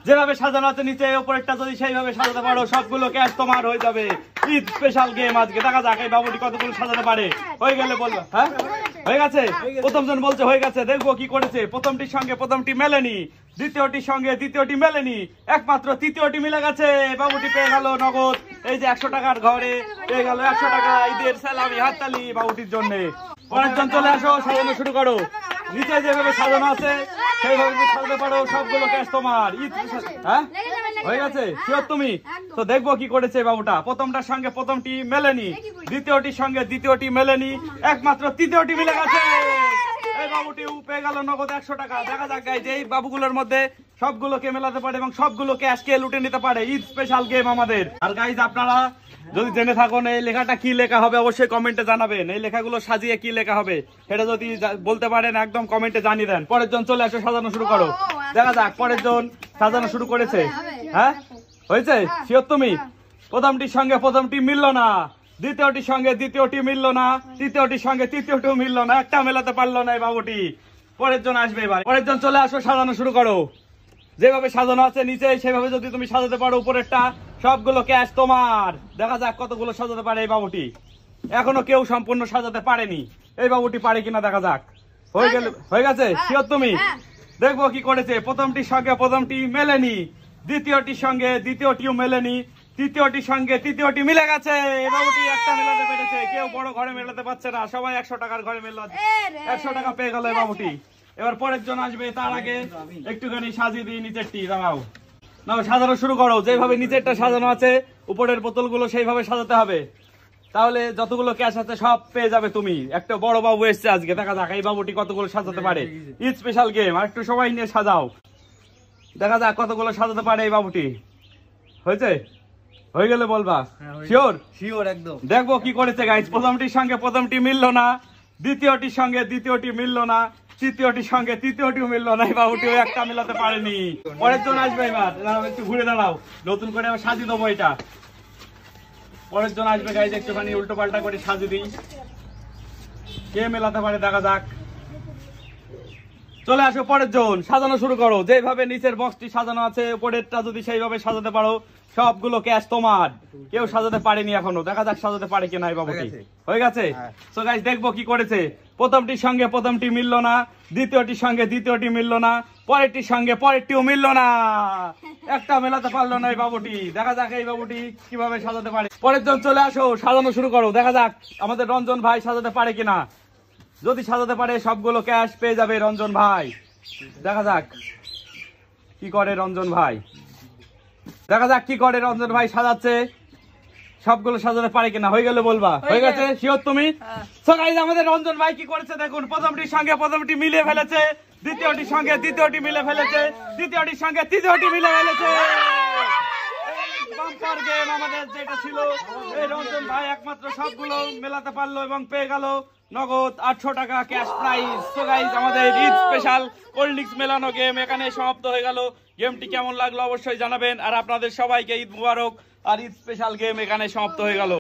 যেভাবে সাজানো আছে নিচে উপরেরটা যদি সেইভাবে সাজাতে পারো সবগুলো ক্যাশ তোমার হয়ে যাবে। ঈদ স্পেশাল গেম আজকে। দেখা যাক এই বাবুটি কতগুলো সাজাতে পারে। হয়ে গেলে বলবো। হ্যাঁ হয়ে গেছে। প্রথম জন বলছে হয়ে গেছে। দেখবো কি করেছে। প্রথমটির সঙ্গে প্রথমটি মেলেনি, দ্বিতীয়টির সঙ্গে দ্বিতীয়টি মেলেনি, একমাত্র তৃতীয়টি মিলে গেছে। বাবুটি পেয়ে গেল নগদ এই যে 100 টাকার ঘরে পেয়ে গেল 100 টাকা। ঈদের সালামি হাততালি বাবুটির জন্য। পরের জন চলে আসো, সাজানো শুরু করো। নিচে যেভাবে সাজানো আছে সেইভাবে যদি সাজাতে পারো সবগুলো ক্যাশ তোমার। ঈদ হ্যাঁ হয়ে গেছে। শিওর তুমি? তো দেখবো কি করেছে বাবুটা। প্রথমটার সঙ্গে প্রথমটি মেলেনি, দ্বিতীয়টির সঙ্গে দ্বিতীয়টি মেলেনি, একমাত্র তৃতীয়টি মিলে গেছে। এই বাবুটি পেয়ে গেল নগদ 100 টাকা। দেখা যাক গাইজ এই বাবুগুলোর মধ্যে সবগুলোকে মেলাতে পারে এবং সবগুলোকে আজকে লুটে নিতে পারে। ঈদ স্পেশাল গেম আমাদের। আর গাইজ আপনারা যদি জেনে থাকুন এই লেখাটা কি লেখা হবে অবশ্যই কমেন্টে জানাবেন। এই লেখাগুলো সাজিয়ে কি লেখা হবে সেটা যদি বলতে পারেন একদম কমেন্টে জানিয়ে দেন। পরের জন চলে আসো, সাজানো শুরু করো। দেখা যাক পরের জন সাজানো শুরু করেছে। হ্যাঁ হয়েছে? শিওর তুমি? প্রথমটির সঙ্গে প্রথমটি মিললো না, দ্বিতীয়টির সঙ্গে দ্বিতীয়টি মিললো না, তৃতীয়টির সঙ্গে তৃতীয়টিও মিললো না, একটা মেলাতে পারলো না এই বাবুটি। পরের জন আসবে এবার। পরের জন চলে আসো, সাজানো শুরু করো। যেভাবে সাজানো আছে নিচে সেভাবে যদি তুমি সাজাতে পারো উপরেরটা সবগুলো ক্যাশ তোমার। দেখা যাক কতগুলো সাজাতে পারে এই বাবুটি। এখনো কেউ সম্পূর্ণ সাজাতে পারেনি। এই বাবুটি পারে কিনা দেখা যাক। হয়ে গেল হয়ে গেছে। শিওর তুমি? দেখবো কি করেছে। প্রথমটির সঙ্গে প্রথমটি মেলেনি, দ্বিতীয়টির সঙ্গে দ্বিতীয়টিও মেলেনি, তৃতীয়টির সঙ্গে তৃতীয়টি মিলে গেছে। এই বাবুটি একটা মেলাতে পেরেছে। কেউ বড় ঘরে মেলাতে পারছে না, সবাই 100 টাকার ঘরে মেলাতে 100 টাকা পেয়ে গেল এই বাবুটি। এবার পরের জন আসবে, তার আগে একটুখানি সাজিয়ে দিই নিচেরটি। দাঁড়াও নাও, সাজানো শুরু করো। যেভাবে নিচেরটা সাজানো আছে উপরের বোতলগুলো সেইভাবে সাজাতে হবে, তাহলে যতগুলো ক্যাশ আছে সব পেয়ে যাবে তুমি। একটা বড় বাবু এসছে আজকে। দেখা যাক এই বাবুটি কতগুলো সাজাতে পারে। Eid special game. আর একটু সবাই নিয়ে সাজাও। দেখা যাক কতগুলো সাজাতে পারে এই বাবুটি। হয়েছে? হয়ে গেলে বলবা। শিওর? শিওর একদম। দেখবো কি করেছে গাইজ। প্রথমটির সঙ্গে প্রথমটি মিললো না, দ্বিতীয়টির সঙ্গে দ্বিতীয়টি মিললো না, তৃতীয়টির সঙ্গে তৃতীয়টিও মিললো না। এই বাবুটিও একটা মিলাতে পারেনি। পরের জন আসবে এবার। একটু ঘুরে দাঁড়াও, নতুন করে আবার সাজিয়ে দেবো এটা। পরের জন আসবে গাইজ, একটুখানি উল্টো পাল্টা করে সাজিয়ে দিই। কে মেলাতে পারে দেখা যাক। চলে আসো পরের জন, সাজানো শুরু করো। যেভাবে নিচের বক্সটি সাজানো আছে উপরেরটা যদি সেইভাবে সাজাতে পারো সবগুলো ক্যাশ তোমার। কেউ সাজাতে পারেনি এখনো। দেখা যাক সাজাতে পারে কিনা এই বাবুটি। হয়ে গেছে। সো গাইস দেখবো কি করেছে। প্রথমটির সঙ্গে প্রথমটি মিললো না, দ্বিতীয়টির সঙ্গে দ্বিতীয়টি মিললো না, পরেরটির সঙ্গে পরেরটিও মিললো না, একটা মেলাতে পারলো না এই বাবুটি। দেখা যাক এই বাবুটি কিভাবে সাজাতে পারে। পরের জন চলে আসো, সাজানো শুরু করো। দেখা যাক আমাদের রঞ্জন ভাই সাজাতে পারে কিনা। যদি সাজাতে পারে সবগুলো ক্যাশ পেয়ে যাবে রঞ্জন ভাই। দেখা যাক কি করে রঞ্জন ভাই। দেখা যাক কি করে রঞ্জন ভাই সাজাচ্ছে। সবগুলো সাজাতে পারে কিনা। হয়ে গেলে বলবা। হয়ে গেছে? শিওর তুমি? সো গাইস আমাদের রঞ্জন ভাই কি করেছে দেখুন। প্রথমটির সঙ্গে প্রথমটি মিলিয়ে ফেলেছে, দ্বিতীয়টির সঙ্গে দ্বিতীয়টি মিলে ফেলেছে, তৃতীয়টির সঙ্গে তৃতীয়টি মিলে ফেলেছে। বাম্পার গেম আমাদের যেটা ছিল, এই রঞ্জন ভাই একমাত্র সবগুলো মেলাতে পারলো এবং পেয়ে গেল নগদ 800 টাকা ক্যাশ প্রাইজ। সো গাইস আমাদের ঈদ স্পেশাল কোল্ড ড্রিঙ্কস মেলানো গেম এখানে সমাপ্ত হয়ে গেল। গেমটি কেমন লাগলো অবশ্যই জানাবেন। আর আপনাদের সবাইকে ঈদ মুবারক। আর ঈদ স্পেশাল গেম এখানে সমাপ্ত হয়ে গেল।